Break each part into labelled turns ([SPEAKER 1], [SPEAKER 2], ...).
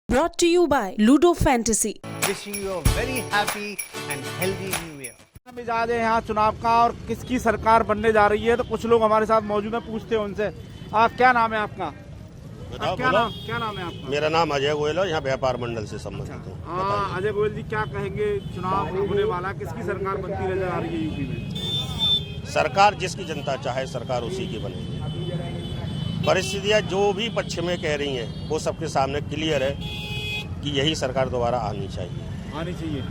[SPEAKER 1] Brought to you by Ludo Fantasy.
[SPEAKER 2] Wishing you a very happy and healthy new year.
[SPEAKER 3] मिजाज है यहाँ चुनाव का और किसकी सरकार बनने जा रही है, तो कुछ लोग हमारे साथ मौजूद हैं, पूछते हैं उनसे। क्या नाम है आपका? क्या नाम है आपका?
[SPEAKER 4] मेरा नाम अजय गोयल है, यहाँ व्यापार मंडल से संबंधित हूँ।
[SPEAKER 3] हाँ, अजय गोयल जी, क्या कहेंगे? चुनाव होने वाला, किसकी सरकार बनती नजर आ रही है यूपी में?
[SPEAKER 4] सरकार जिसकी जनता चाहे सरकार उसी की बनेगी। परिस्थितियाँ जो भी पश्चिम में कह रही हैं वो सबके सामने क्लियर है कि यही सरकार दोबारा आनी चाहिए।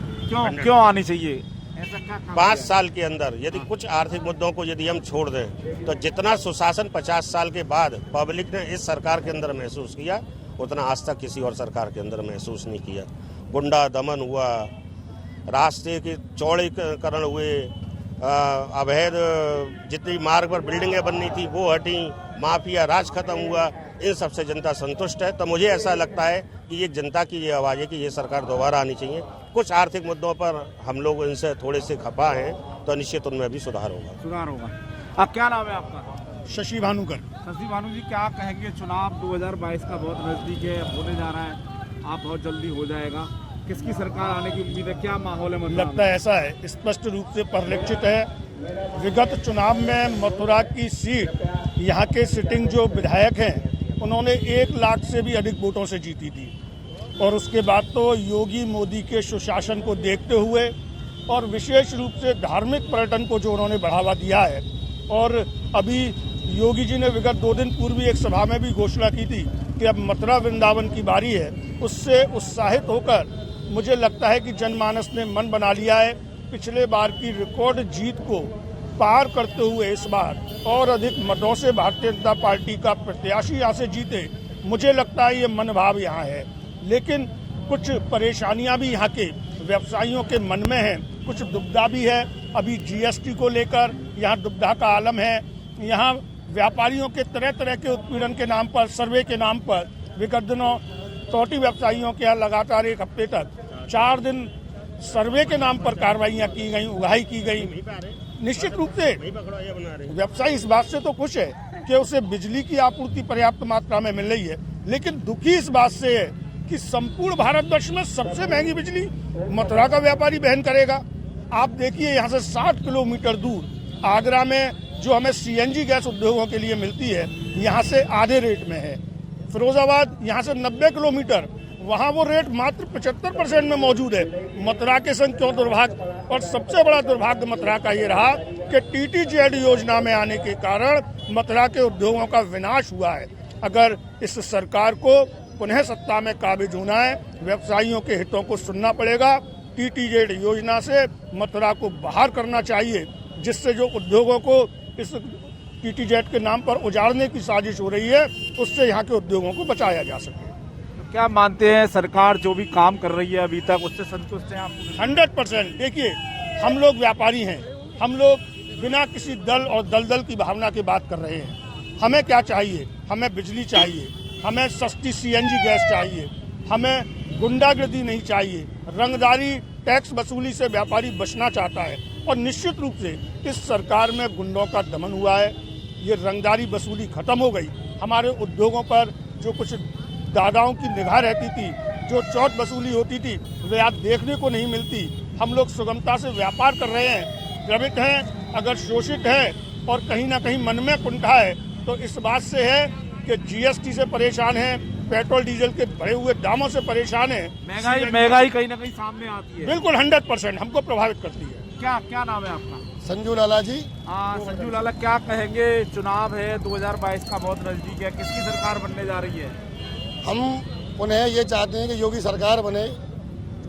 [SPEAKER 3] क्यों आनी चाहिए? ऐसा क्या
[SPEAKER 4] 5 साल के अंदर यदि कुछ आर्थिक मुद्दों को यदि हम छोड़ दें तो जितना सुशासन 50 साल के बाद पब्लिक ने इस सरकार के अंदर महसूस किया उतना आज तक किसी और सरकार के अंदर महसूस नहीं किया। गुंडा दमन हुआ, रास्ते के चौड़ीकरण हुए, अवैध जितनी मार्ग पर बिल्डिंगें बननी थी वो हटी, माफिया राज खत्म हुआ, इन सबसे जनता संतुष्ट है। तो मुझे ऐसा लगता है कि ये जनता की ये आवाज़ है कि ये सरकार दोबारा आनी चाहिए। कुछ आर्थिक मुद्दों पर हम लोग इनसे थोड़े से खफा हैं तो निश्चित उनमें भी सुधार होगा।
[SPEAKER 3] अब क्या नाम है आपका?
[SPEAKER 5] शशि भानुकर।
[SPEAKER 3] शशि भानु जी, क्या कहेंगे? चुनाव 2022 का बहुत नजदीक है, होने जा रहा है, आप बहुत जल्दी हो जाएगा, किसकी सरकार आने की उम्मीद है? क्या माहौल है?
[SPEAKER 5] लगता है ऐसा है, स्पष्ट रूप से परिलक्षित है। विगत चुनाव में मथुरा की सीट यहाँ के सिटिंग जो विधायक हैं उन्होंने 1 लाख से भी अधिक वोटों से जीती थी, और उसके बाद तो योगी मोदी के सुशासन को देखते हुए और विशेष रूप से धार्मिक पर्यटन को जो उन्होंने बढ़ावा दिया है, और अभी योगी जी ने विगत 2 दिन पूर्व एक सभा में भी घोषणा की थी कि अब मथुरा वृंदावन की बारी है, उससे उत्साहित होकर मुझे लगता है कि जनमानस ने मन बना लिया है। पिछले बार की रिकॉर्ड जीत को पार करते हुए इस बार और अधिक मतों से भारतीय जनता पार्टी का प्रत्याशी यहाँ से जीते, मुझे लगता है ये मनोभाव यहाँ है। लेकिन कुछ परेशानियाँ भी यहाँ के व्यवसायियों के मन में हैं, कुछ दुविधा भी है। अभी जीएसटी को लेकर यहाँ दुविधा का आलम है। यहाँ व्यापारियों के तरह तरह के उत्पीड़न के नाम पर, सर्वे के नाम पर विगत दिनों छोटी व्यवसायियों के यहाँ लगातार 1 हफ्ते तक 4 दिन सर्वे के नाम पर कार्रवाइयाँ की गई, उगाही की गई। निश्चित रूप से व्यवसायी इस बात से तो खुश है कि उसे बिजली की आपूर्ति पर्याप्त मात्रा में मिल रही है, लेकिन दुखी इस बात से है कि संपूर्ण भारतवर्ष में सबसे महंगी बिजली मथुरा का व्यापारी वहन करेगा। आप देखिए, यहाँ से 60 किलोमीटर दूर आगरा में जो हमें सीएनजी गैस उद्योगों के लिए मिलती है, यहाँ से आधे रेट में है। फिरोजाबाद यहाँ से 90 किलोमीटर, वहाँ वो रेट मात्र 75% में मौजूद है। मथुरा के संग क्यों दुर्भाग्य? और सबसे बड़ा दुर्भाग्य मथुरा का ये रहा कि टीटीजेड योजना में आने के कारण मथुरा के उद्योगों का विनाश हुआ है। अगर इस सरकार को पुनः सत्ता में काबिज होना है, व्यवसायियों के हितों को सुनना पड़ेगा। टीटीजेड योजना से मथुरा को बाहर करना चाहिए, जिससे जो उद्योगों को इस टीटीजेड के नाम पर उजाड़ने की साजिश हो रही है उससे यहाँ के उद्योगों को बचाया जा सके।
[SPEAKER 3] क्या मानते हैं, सरकार जो भी काम कर रही है अभी तक उससे संतुष्ट हैं आप?
[SPEAKER 5] 100%। देखिए, हम लोग व्यापारी हैं, हम लोग बिना किसी दल और दलदल की भावना की बात कर रहे हैं। हमें क्या चाहिए? हमें बिजली चाहिए, हमें सस्ती सीएनजी गैस चाहिए, हमें गुंडागर्दी नहीं चाहिए। रंगदारी, टैक्स वसूली से व्यापारी बचना चाहता है, और निश्चित रूप से इस सरकार में गुंडों का दमन हुआ है। ये रंगदारी वसूली खत्म हो गई। हमारे उद्योगों पर जो कुछ दादाओं की निगाह रहती थी, जो चौथ वसूली होती थी, वे आज देखने को नहीं मिलती। हम लोग सुगमता से व्यापार कर रहे हैं, द्रवित हैं, अगर शोषित हैं और कहीं ना कहीं मन में कुंठा है तो इस बात से है कि जीएसटी से परेशान हैं, पेट्रोल डीजल के बढ़े हुए दामों से परेशान है।
[SPEAKER 3] महंगाई कहीं ना कहीं सामने आती है।
[SPEAKER 5] बिल्कुल 100% हमको प्रभावित करती है।
[SPEAKER 3] क्या नाम है आपका?
[SPEAKER 6] संजू लाला जी।
[SPEAKER 3] संजू लाला, क्या कहेंगे? चुनाव है 2022 का, बहुत नजदीक है, किसकी सरकार बनने जा रही है?
[SPEAKER 6] हम पुनः ये चाहते हैं कि योगी सरकार बने,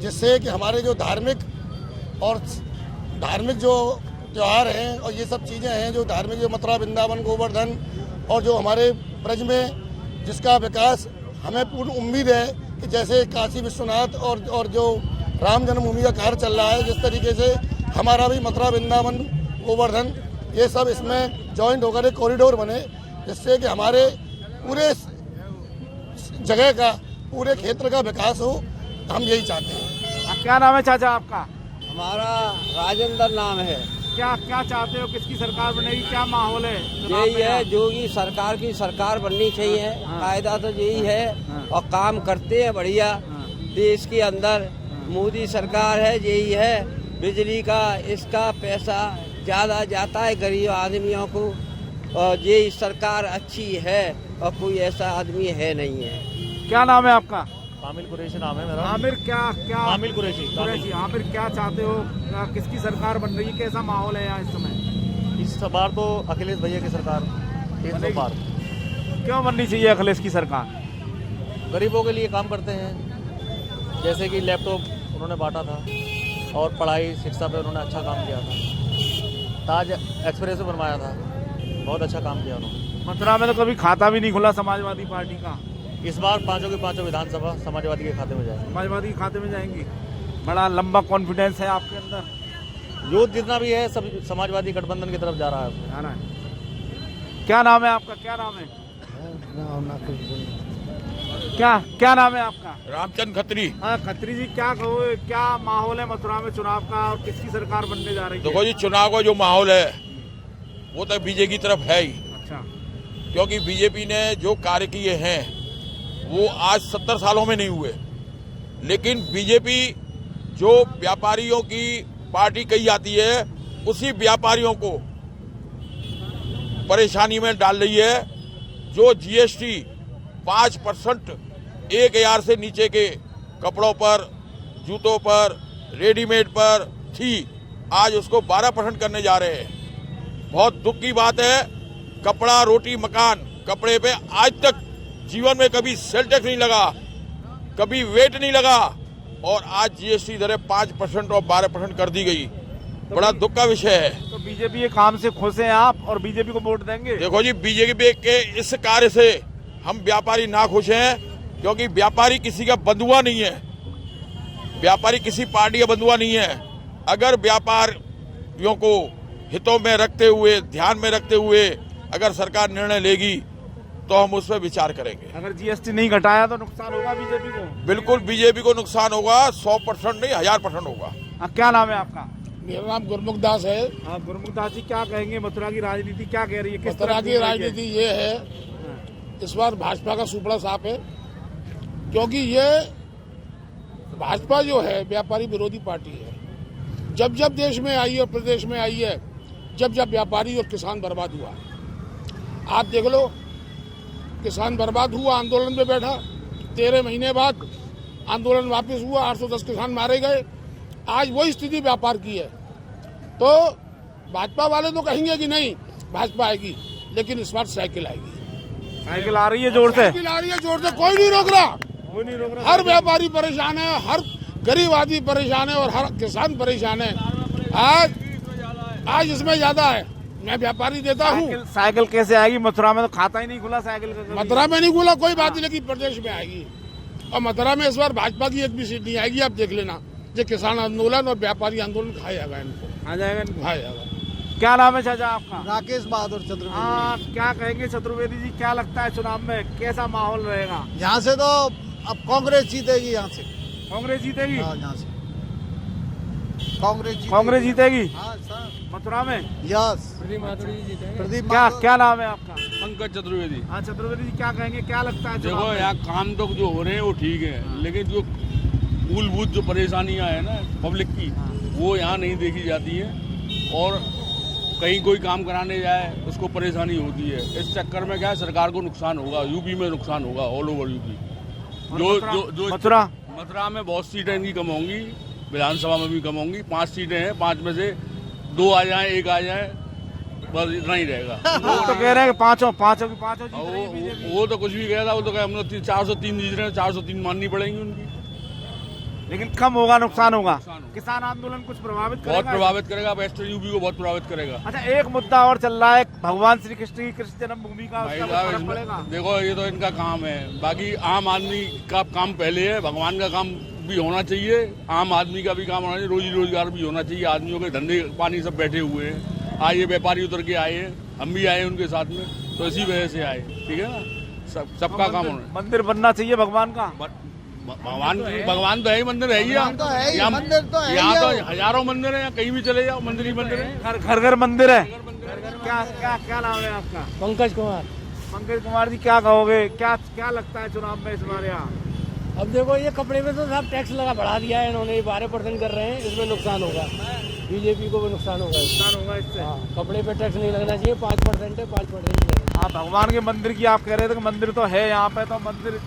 [SPEAKER 6] जिससे कि हमारे जो धार्मिक जो त्यौहार हैं और ये सब चीज़ें हैं, जो धार्मिक, जो मथुरा वृंदावन गोवर्धन और जो हमारे ब्रज में जिसका विकास हमें पूर्ण उम्मीद है कि जैसे काशी विश्वनाथ और जो राम जन्मभूमि का कार्य चल रहा है, जिस तरीके से हमारा भी मथुरा वृंदावन गोवर्धन ये सब इसमें जॉइंट होकर एक कॉरिडोर बने, जिससे कि हमारे पूरे जगह का, पूरे क्षेत्र का विकास हो। हम यही चाहते हैं।
[SPEAKER 3] क्या नाम है चाचा आपका?
[SPEAKER 7] हमारा राजेंद्र नाम है।
[SPEAKER 3] क्या क्या चाहते हो, किसकी सरकार बनेगी, क्या माहौल है?
[SPEAKER 7] यही है, योगी सरकार की सरकार बननी चाहिए। कायदा तो यही है और काम करते हैं बढ़िया। देश के अंदर मोदी सरकार है, यही है। बिजली का इसका पैसा ज्यादा जाता है गरीब आदमियों को, और ये सरकार अच्छी है और कोई ऐसा आदमी है नहीं है।
[SPEAKER 3] क्या नाम है आपका?
[SPEAKER 8] आमिर कुरैशी नाम है मेरा।
[SPEAKER 3] आमिर क्या क्या
[SPEAKER 8] आमिर कुरैशी।
[SPEAKER 3] आमिर क्या चाहते हो, किसकी सरकार बन रही है, कैसा माहौल है यहाँ इस समय?
[SPEAKER 8] इस बार तो अखिलेश भैया की सरकार 300 पार।
[SPEAKER 3] क्यों बननी चाहिए अखिलेश की सरकार?
[SPEAKER 8] गरीबों के लिए काम करते हैं, जैसे कि लैपटॉप उन्होंने बांटा था और पढ़ाई शिक्षा पे उन्होंने अच्छा काम किया था। ताज एक्सप्रेस बनवाया था, बहुत अच्छा काम किया उन्होंने।
[SPEAKER 3] मथुरा में तो कभी खाता भी नहीं खुला समाजवादी पार्टी का।
[SPEAKER 8] इस बार पांचों की पांचों विधानसभा समाजवादी के खाते में जाएगी।
[SPEAKER 3] समाजवादी के खाते में जाएंगी। बड़ा लंबा कॉन्फिडेंस है आपके अंदर।
[SPEAKER 8] यूथ जितना भी है सब समाजवादी गठबंधन की तरफ जा रहा है।
[SPEAKER 3] जाना है। क्या नाम है आपका? क्या नाम है? क्या नाम है आपका?
[SPEAKER 9] रामचंद्र खत्री।
[SPEAKER 3] हाँ खत्री जी, क्या कहोगे, क्या माहौल है मथुरा में चुनाव का और किसकी सरकार बनने जा रही है?
[SPEAKER 9] देखो जी, चुनाव का जो माहौल है वो तो बीजेपी की तरफ है ही।
[SPEAKER 3] अच्छा।
[SPEAKER 9] क्योंकि बीजेपी ने जो कार्य किए हैं वो आज 70 सालों में नहीं हुए। लेकिन बीजेपी जो व्यापारियों की पार्टी कही जाती है, उसी व्यापारियों को परेशानी में डाल रही है। जो जीएसटी 5% 1,000 से नीचे के कपड़ों पर, जूतों पर, रेडीमेड पर थी, आज उसको 12% करने जा रहे हैं। बहुत दुख की बात है। कपड़ा, रोटी, मकान, कपड़े पे आज तक जीवन में कभी सेल टैक्स नहीं लगा, कभी वेट नहीं लगा, और आज जीएसटी दरें 5% और 12% कर दी गई। बड़ा दुख का विषय है।
[SPEAKER 3] तो बीजेपी के काम से खुश हैं आप और बीजेपी को वोट देंगे?
[SPEAKER 9] देखो जी, बीजेपी के इस कार्य से हम व्यापारी ना खुश हैं, क्योंकि व्यापारी किसी का बंधुआ नहीं है, व्यापारी किसी पार्टी का बंधुआ नहीं है। अगर व्यापारियों को हितों में रखते हुए, ध्यान में रखते हुए अगर सरकार निर्णय लेगी तो हम उस पर विचार करेंगे।
[SPEAKER 3] अगर जीएसटी नहीं घटाया तो नुकसान होगा बीजेपी को?
[SPEAKER 9] बिल्कुल बीजेपी को नुकसान होगा, 100% नहीं 1000% होगा।
[SPEAKER 3] क्या नाम है आपका?
[SPEAKER 6] मेरा नाम गुरमुख दास है।
[SPEAKER 3] हाँ गुरमुख दास जी, क्या कहेंगे, मथुरा की राजनीति क्या कह रही है? किस
[SPEAKER 6] मथुरा की राजनीति ये है, इस बार भाजपा का सुपड़ा साफ है, क्योंकि ये भाजपा जो है व्यापारी विरोधी पार्टी है। जब जब देश में आई है, प्रदेश में आई है, जब जब व्यापारी और किसान बर्बाद हुआ। आप देख लो, किसान बर्बाद हुआ, आंदोलन में बैठा, 13 महीने बाद आंदोलन वापस हुआ, 810 किसान मारे गए। आज वही स्थिति व्यापार की है। तो भाजपा वाले तो कहेंगे कि नहीं भाजपा आएगी, लेकिन इस बार साइकिल आएगी।
[SPEAKER 3] साइकिल आ रही है जोर से?
[SPEAKER 6] साइकिल आ रही है जोर से, कोई नहीं रोक रहा।
[SPEAKER 3] कोई नहीं रोक रहा।
[SPEAKER 6] हर व्यापारी परेशान है, हर गरीब आदमी परेशान है और हर किसान परेशान है। आज इसमें ज्यादा है। मैं व्यापारी देता हूँ।
[SPEAKER 3] साइकिल कैसे आएगी? मथुरा में तो खाता ही नहीं खुला साइकिल का।
[SPEAKER 6] मथुरा में नहीं खुला, कोई बात नहीं, लेकिन प्रदेश में आएगी। और मथुरा में इस बार भाजपा की एक भी सीट नहीं आएगी। आप देख लेना, जो किसान आंदोलन और व्यापारी आंदोलन खाया जाएगा इनको,
[SPEAKER 3] आ जाएगा।
[SPEAKER 6] खाया जाएगा।
[SPEAKER 3] क्या नाम है चाचा आपका?
[SPEAKER 2] राकेश बहादुर चतुर्वेदी।
[SPEAKER 3] हाँ, क्या कहेंगे चतुर्वेदी जी, क्या लगता है चुनाव में कैसा माहौल रहेगा?
[SPEAKER 2] यहाँ से तो अब कांग्रेस जीतेगी। यहाँ से
[SPEAKER 3] कांग्रेस जीतेगी?
[SPEAKER 2] हाँ, यहाँ से
[SPEAKER 3] कांग्रेस जीतेगी
[SPEAKER 2] हाँ सर।
[SPEAKER 3] मथुरा में?
[SPEAKER 2] यस। प्रदीप
[SPEAKER 3] क्या नाम है आपका?
[SPEAKER 10] पंकज चतुर्वेदी।
[SPEAKER 3] हाँ चतुर्वेदी जी, क्या कहेंगे, क्या लगता है चुनाव
[SPEAKER 10] देखो
[SPEAKER 3] में?
[SPEAKER 10] यहाँ काम तो जो हो रहे हैं वो ठीक है, लेकिन जो मूलभूत जो परेशानियां है ना पब्लिक की, वो यहाँ नहीं देखी जाती है। और कहीं कोई काम कराने जाए उसको परेशानी होती है। इस चक्कर में क्या है, सरकार को नुकसान होगा, यूपी में नुकसान होगा, ऑल ओवर यूपी। जो मथुरा में बहुत सीटें इनकी कम होंगी, विधानसभा में भी कम होंगी। 5 सीटें हैं, 5 में से 2 आ जाए, 1 आ जाए, बस इतना ही रहेगा।
[SPEAKER 3] वो तो कह रहे हैं कि पांचों जीत रही है बीजेपी।
[SPEAKER 10] वो तो कुछ भी कह रहा, वो तो कह हम लोग 403 जीत रहे हैं, 403 माननी पड़ेंगी उनकी।
[SPEAKER 3] लेकिन कम होगा, नुकसान होगा। किसान आंदोलन कुछ प्रभावित करेगा?
[SPEAKER 10] बहुत प्रभावित करेगा, वेस्टर्न यूपी को बहुत प्रभावित करेगा।
[SPEAKER 3] अच्छा, एक मुद्दा और चल रहा है, भगवान श्री कृष्ण की कृष्ण जन्मभूमि का, उसका कुछ फर्क पड़ेगा?
[SPEAKER 10] देखो ये तो इनका काम है, बाकी आम आदमी का काम पहले है। भगवान का काम भी होना चाहिए, आम आदमी का भी काम होना चाहिए, रोजी रोजगार भी होना चाहिए। आदमियों के धंधे पानी सब बैठे हुए हैं। आज ये व्यापारी उतर के आए हैं, हम भी आए उनके साथ में, तो इसी वजह से आए। ठीक है ना, सबका काम होना।
[SPEAKER 3] मंदिर बनना चाहिए भगवान का।
[SPEAKER 10] भगवान तो है ही, मंदिर है ही।
[SPEAKER 6] मंदिर तो है ही।
[SPEAKER 10] यहाँ तो हजारों मंदिर है, कहीं भी चले जाओ मंदिर ही मंदिर है।
[SPEAKER 3] घर घर मंदिर है। क्या क्या क्या नाम है आपका?
[SPEAKER 8] पंकज कुमार।
[SPEAKER 3] पंकज कुमार जी, क्या कहोगे, क्या क्या लगता है चुनाव में इस बार यहाँ?
[SPEAKER 8] अब देखो ये कपड़े पे तो सब टैक्स बढ़ा दिया है इन्होंने, 12% कर रहे हैं, इसमें नुकसान होगा, बीजेपी को भी नुकसान होगा।
[SPEAKER 3] नुकसान होगा इससे।
[SPEAKER 8] हाँ, कपड़े पे टैक्स नहीं लगना चाहिए, 5% है, 5% लगेगा।
[SPEAKER 3] हाँ, भगवान के मंदिर की आप कह रहे थे कि मंदिर तो है यहाँ पे, तो मंदिर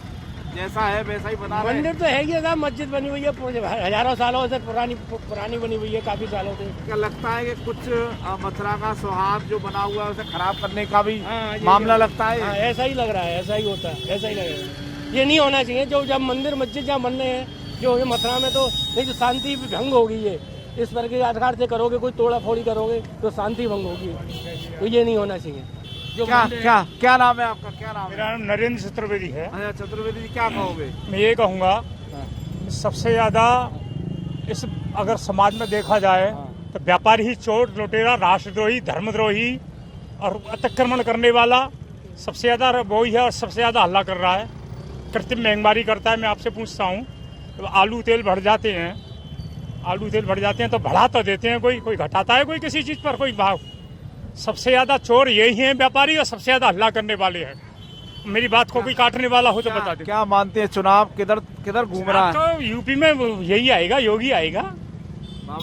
[SPEAKER 3] जैसा है वैसा ही बना रहे हैं।
[SPEAKER 8] मंदिर तो है ही है, मस्जिद बनी हुई है, हजारों सालों से पुरानी बनी हुई है, काफी सालों से।
[SPEAKER 3] क्या लगता है कि कुछ मथुरा का सौहार्द जो बना हुआ है उसे खराब करने का भी मामला लगता है?
[SPEAKER 8] हाँ, ऐसा ही लग रहा है, ऐसा ही होता है, ऐसा ही लगेगा। ये नहीं होना चाहिए, जो जब मंदिर मस्जिद जहाँ बनने हैं, जो ये मथुरा में तो नहीं, जो शांति भंग होगी है, इस पर के आधार से करोगे, कोई तोड़ा फोड़ी करोगे तो शांति भंग होगी, तो ये नहीं होना चाहिए। जो
[SPEAKER 3] क्या नाम है आपका? क्या नाम है?
[SPEAKER 5] मेरा नाम नरेंद्र चतुर्वेदी है।
[SPEAKER 3] अच्छा, चतुर्वेदी जी, क्या कहोगे?
[SPEAKER 5] मैं ये कहूँगा, सबसे ज़्यादा इस अगर समाज में देखा जाए तो व्यापारी ही चोर लुटेरा, राष्ट्रद्रोही, धर्मद्रोही और अतिक्रमण करने वाला सबसे ज़्यादा वही है और सबसे ज़्यादा हल्ला कर रहा है, कृत्रिम महंगाई करता है। मैं आपसे पूछता हूँ, तो आलू तेल बढ़ जाते हैं तो बढ़ा तो देते हैं, कोई घटाता है कोई किसी चीज़ पर कोई भाव? सबसे ज़्यादा चोर यही हैं व्यापारी, और सबसे ज़्यादा हल्ला करने वाले हैं। मेरी बात को कोई काटने वाला हो तो बता दे।
[SPEAKER 3] क्या मानते हैं, चुनाव किधर घूम रहा है?
[SPEAKER 5] तो यूपी में यही आएगा, योगी आएगा,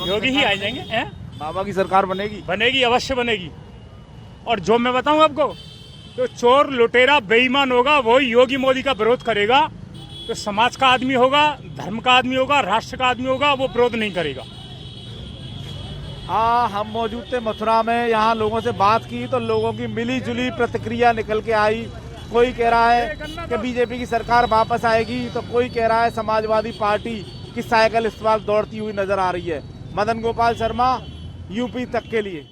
[SPEAKER 5] योगी ही आ जाएंगे।
[SPEAKER 3] बाबा की सरकार
[SPEAKER 5] बनेगी, अवश्य बनेगी। और जो मैं बताऊं आपको, तो चोर लुटेरा बेईमान होगा वही योगी मोदी का विरोध करेगा। तो समाज का आदमी होगा, धर्म का आदमी होगा, राष्ट्र का आदमी होगा, वो विरोध नहीं करेगा।
[SPEAKER 3] हाँ, हम मौजूद थे मथुरा में, यहाँ लोगों से बात की तो लोगों की मिली जुली प्रतिक्रिया निकल के आई। कोई कह रहा है कि बीजेपी की सरकार वापस आएगी, तो कोई कह रहा है समाजवादी पार्टी की साइकिल इस बार दौड़ती हुई नजर आ रही है। मदन गोपाल शर्मा, यूपी तक के लिए।